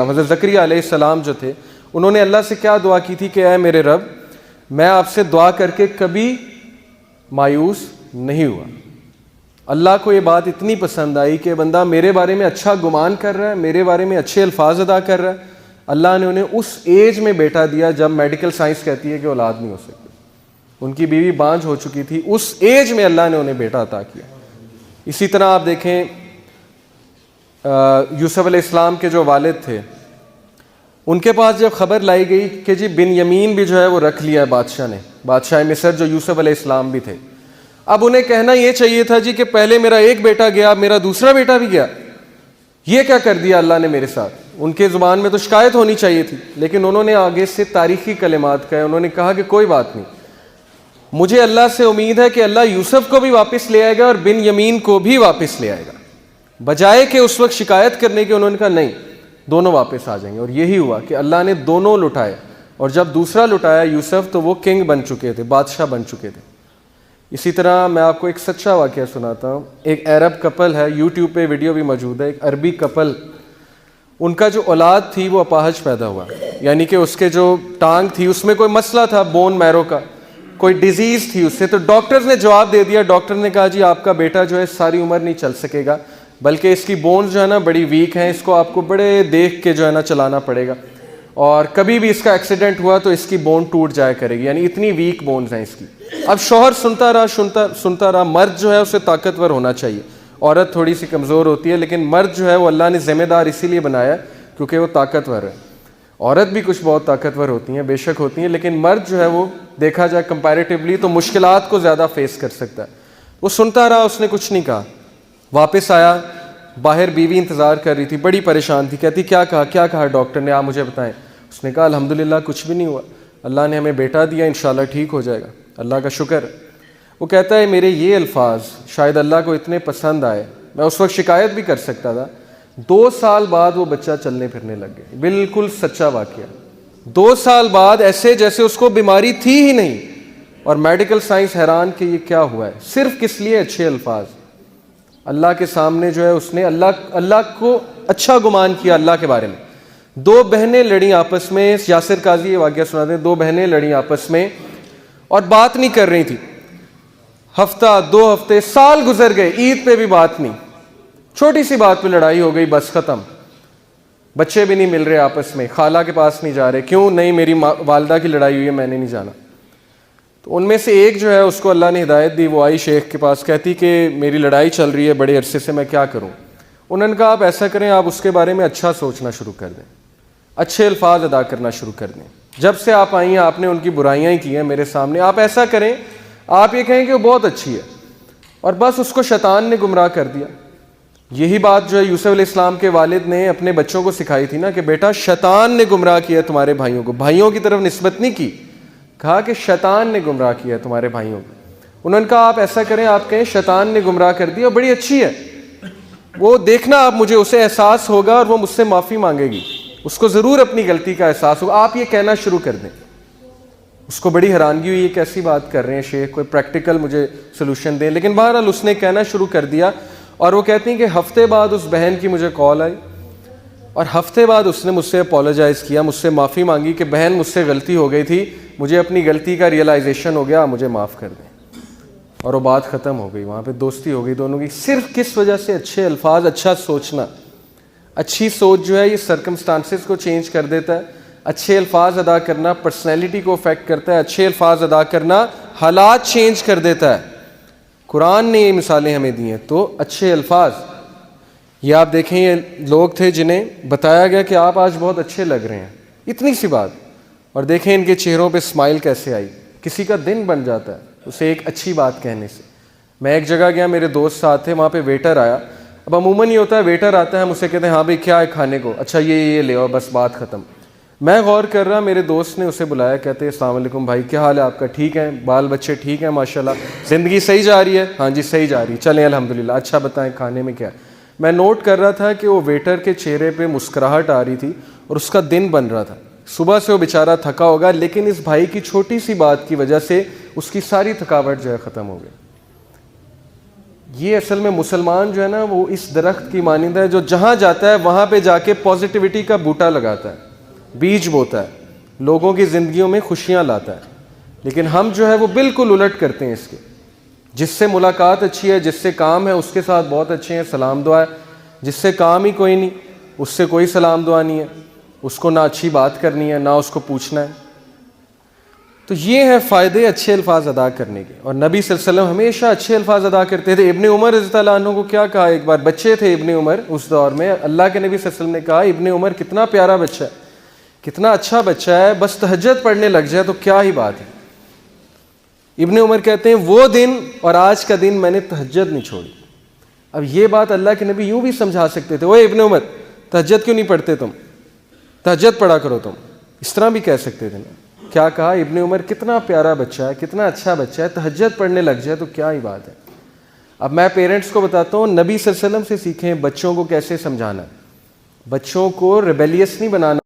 حضرت زکریا علیہ السلام جو تھے انہوں نے اللہ سے کیا دعا کی تھی کہ اے میرے رب میں آپ سے دعا کر کے کبھی مایوس نہیں ہوا. اللہ کو یہ بات اتنی پسند آئی کہ بندہ میرے بارے میں اچھا گمان کر رہا ہے, میرے بارے میں اچھے الفاظ ادا کر رہا ہے. اللہ نے انہیں اس ایج میں بیٹا دیا جب میڈیکل سائنس کہتی ہے کہ اولاد نہیں ہو سکتی. ان کی بیوی بانجھ ہو چکی تھی, اس ایج میں اللہ نے انہیں بیٹا عطا کیا. اسی طرح آپ دیکھیں یوسف علیہ السلام کے جو والد تھے, ان کے پاس جب خبر لائی گئی کہ جی بن یمین بھی جو ہے وہ رکھ لیا ہے بادشاہ نے, بادشاہ مصر جو یوسف علیہ السلام بھی تھے, اب انہیں کہنا یہ چاہیے تھا جی کہ پہلے میرا ایک بیٹا گیا, اب میرا دوسرا بیٹا بھی گیا, یہ کیا کر دیا اللہ نے میرے ساتھ. ان کے زبان میں تو شکایت ہونی چاہیے تھی, لیکن انہوں نے آگے سے تاریخی کلمات کہے. انہوں نے کہا کہ کوئی بات نہیں, مجھے اللہ سے امید ہے کہ اللہ یوسف کو بھی واپس لے آئے گا اور بن یمین کو بھی واپس لے آئے گا. بجائے کہ اس وقت شکایت کرنے کے انہوں نے کہا نہیں, دونوں واپس آ جائیں گے. اور یہی ہوا کہ اللہ نے دونوں لٹائے, اور جب دوسرا لٹایا یوسف تو وہ کنگ بن چکے تھے, بادشاہ بن چکے تھے. اسی طرح میں آپ کو ایک سچا واقعہ سناتا ہوں. ایک عرب کپل ہے, یوٹیوب پہ ویڈیو بھی موجود ہے, ایک عربی کپل, ان کا جو اولاد تھی وہ اپاہج پیدا ہوا, یعنی کہ اس کے جو ٹانگ تھی اس میں کوئی مسئلہ تھا, بون میرو کا کوئی ڈیزیز تھی اس سے. تو ڈاکٹرز نے جواب دے دیا, ڈاکٹر نے کہا جی آپ کا بیٹا جو ہے ساری عمر نہیں چل سکے گا, بلکہ اس کی بونز جو ہے نا بڑی ویک ہیں, اس کو آپ کو بڑے دیکھ کے جو ہے نا چلانا پڑے گا, اور کبھی بھی اس کا ایکسیڈنٹ ہوا تو اس کی بون ٹوٹ جایا کرے گی, یعنی اتنی ویک بونز ہیں اس کی. اب شوہر سنتا رہا, مرد جو ہے اسے طاقتور ہونا چاہیے, عورت تھوڑی سی کمزور ہوتی ہے, لیکن مرد جو ہے وہ اللہ نے ذمہ دار اسی لیے بنایا کیونکہ وہ طاقتور ہے. عورت بھی کچھ بہت طاقتور ہوتی ہیں, بے شک ہوتی ہیں, لیکن مرد جو ہے وہ دیکھا جائے کمپیریٹیولی تو مشکلات کو زیادہ فیس کر سکتا ہے. وہ سنتا رہا, اس نے کچھ نہیں کہا. واپس آیا, باہر بیوی انتظار کر رہی تھی, بڑی پریشان تھی, کہتی کیا کہا ڈاکٹر نے, آپ مجھے بتائیں. اس نے کہا الحمدللہ کچھ بھی نہیں ہوا, اللہ نے ہمیں بیٹا دیا, انشاءاللہ ٹھیک ہو جائے گا, اللہ کا شکر. وہ کہتا ہے میرے یہ الفاظ شاید اللہ کو اتنے پسند آئے, میں اس وقت شکایت بھی کر سکتا تھا. 2 سال بعد وہ بچہ چلنے پھرنے لگ گیا, بالکل سچا واقعہ. 2 سال بعد ایسے جیسے اس کو بیماری تھی ہی نہیں, اور میڈیکل سائنس حیران کہ یہ کیا ہوا ہے. صرف کس لیے اچھے الفاظ, اللہ کے سامنے جو ہے اس نے اللہ کو اچھا گمان کیا اللہ کے بارے میں. 2 بہنیں لڑیں آپس میں, یاسر قاضی یہ واقعہ سناتے ہیں. 2 بہنیں لڑیں آپس میں اور بات نہیں کر رہی تھی. ہفتہ 2 ہفتے سال گزر گئے, عید پہ بھی بات نہیں, چھوٹی سی بات پہ لڑائی ہو گئی, بس ختم. بچے بھی نہیں مل رہے آپس میں, خالہ کے پاس نہیں جا رہے, کیوں نہیں میری والدہ کی لڑائی ہوئی ہے میں نے نہیں جانا. تو ان میں سے ایک جو ہے اس کو اللہ نے ہدایت دی, وہ آئی شیخ کے پاس, کہتی کہ میری لڑائی چل رہی ہے بڑے عرصے سے, میں کیا کروں. انہوں نے کہا آپ ایسا کریں, آپ اس کے بارے میں اچھا سوچنا شروع کر دیں, اچھے الفاظ ادا کرنا شروع کر دیں. جب سے آپ آئی ہیں آپ نے ان کی برائیاں ہی کی ہیں میرے سامنے, آپ ایسا کریں, آپ یہ کہیں کہ وہ بہت اچھی ہے, اور بس اس کو شیطان نے گمراہ کر دیا. یہی بات جو ہے یوسف علیہ السلام کے والد نے اپنے بچوں کو سکھائی تھی نا, کہ بیٹا شیطان نے گمراہ کیا تمہارے بھائیوں کو. بھائیوں کی طرف نسبت نہیں کی, کہا کہ شیطان نے گمراہ کیا تمہارے بھائیوں کو. انہوں نے کہا آپ ایسا کریں, آپ کہیں شیطان نے گمراہ کر دیا, بڑی اچھی ہے, وہ دیکھنا آپ مجھے اسے احساس ہوگا اور وہ مجھ سے معافی مانگے گی, اس کو ضرور اپنی غلطی کا احساس ہوگا, آپ یہ کہنا شروع کر دیں. اس کو بڑی حیرانگی ہوئی, یہ کیسی بات کر رہے ہیں شیخ, کوئی پریکٹیکل مجھے سلوشن دیں. لیکن بہرحال اس نے کہنا شروع کر دیا, اور وہ کہتی ہیں کہ ہفتے بعد اس بہن کی مجھے کال آئی, اور ہفتے بعد اس نے مجھ سے اپولوجائز کیا, مجھ سے معافی مانگی کہ بہن مجھ سے غلطی ہو گئی تھی, مجھے اپنی غلطی کا ریئلائزیشن ہو گیا, مجھے معاف کر دیں. اور وہ بات ختم ہو گئی, وہاں پہ دوستی ہو گئی دونوں کی. صرف کس وجہ سے, اچھے الفاظ, اچھا سوچنا. اچھی سوچ جو ہے یہ سرکمسٹانسز کو چینج کر دیتا ہے. اچھے الفاظ ادا کرنا پرسنالٹی کو افیکٹ کرتا ہے, اچھے الفاظ ادا کرنا حالات چینج کر دیتا ہے. قرآن نے یہ مثالیں ہمیں دی ہیں. تو اچھے الفاظ, یہ آپ دیکھیں یہ لوگ تھے جنہیں بتایا گیا کہ آپ آج بہت اچھے لگ رہے ہیں, اتنی سی بات, اور دیکھیں ان کے چہروں پہ اسمائل کیسے آئی. کسی کا دن بن جاتا ہے اسے ایک اچھی بات کہنے سے. میں ایک جگہ گیا, میرے دوست ساتھ تھے, وہاں پہ ویٹر آیا. اب عموماً یہ ہوتا ہے ویٹر آتا ہے, ہم اسے کہتے ہیں ہاں بھائی کیا ہے کھانے کو, اچھا یہ لے آؤ, بس بات ختم. میں غور کر رہا, میرے دوست نے اسے بلایا, کہتے ہیں السلام علیکم بھائی, کیا حال ہے آپ کا, ٹھیک ہے, بال بچے ٹھیک ہیں ماشاءاللہ, زندگی صحیح جا رہی ہے, ہاں جی صحیح جا رہی ہے, چلیں الحمدللہ, اچھا بتائیں کھانے میں کیا. میں نوٹ کر رہا تھا کہ وہ ویٹر کے چہرے پہ مسکراہٹ آ رہی تھی, اور اس کا دن بن رہا تھا. صبح سے وہ بیچارہ تھکا ہوگا, لیکن اس بھائی کی چھوٹی سی بات کی وجہ سے اس کی ساری تھکاوٹ جو ہے ختم ہو گئی. یہ اصل میں مسلمان جو ہے نا وہ اس درخت کی مانند ہے جو جہاں جاتا ہے وہاں پہ جا کے پازیٹیوٹی کا بوٹا لگاتا ہے، بیج بوتا ہے، لوگوں کی زندگیوں میں خوشیاں لاتا ہے. لیکن ہم جو ہے وہ بالکل الٹ کرتے ہیں اس کے. جس سے ملاقات اچھی ہے، جس سے کام ہے، اس کے ساتھ بہت اچھے ہیں، سلام دعا ہے. جس سے کام ہی کوئی نہیں، اس سے کوئی سلام دعا نہیں ہے، اس کو نہ اچھی بات کرنی ہے نہ اس کو پوچھنا ہے. تو یہ ہے فائدے اچھے الفاظ ادا کرنے کے. اور نبی صلی اللہ علیہ وسلم ہمیشہ اچھے الفاظ ادا کرتے تھے. ابن عمر رضی اللہ عنہ کو کیا کہا ایک بار، بچے تھے ابن عمر اس دور میں، اللہ کے نبی صلی اللہ علیہ وسلم نے کہا ابن عمر کتنا پیارا بچہ ہے، کتنا اچھا بچہ ہے، بس تہجد پڑھنے لگ جائے تو کیا ہی بات ہے. ابن عمر کہتے ہیں وہ دن اور آج کا دن میں نے تہجد نہیں چھوڑی. اب یہ بات اللہ کے نبی یوں بھی سمجھا سکتے تھے، اوے ابن عمر تہجد کیوں نہیں پڑھتے تم، تہجد پڑھا کرو تم، اس طرح بھی کہہ سکتے تھے نا. کیا کہا ابن عمر کتنا پیارا بچہ ہے، کتنا اچھا بچہ ہے، تہجد پڑھنے لگ جائے تو کیا ہی بات ہے. اب میں پیرنٹس کو بتاتا ہوں نبی صلی اللہ علیہ وسلم سے سیکھیں بچوں کو کیسے سمجھانا ہے. بچوں کو ریبیلیس نہیں بنانا.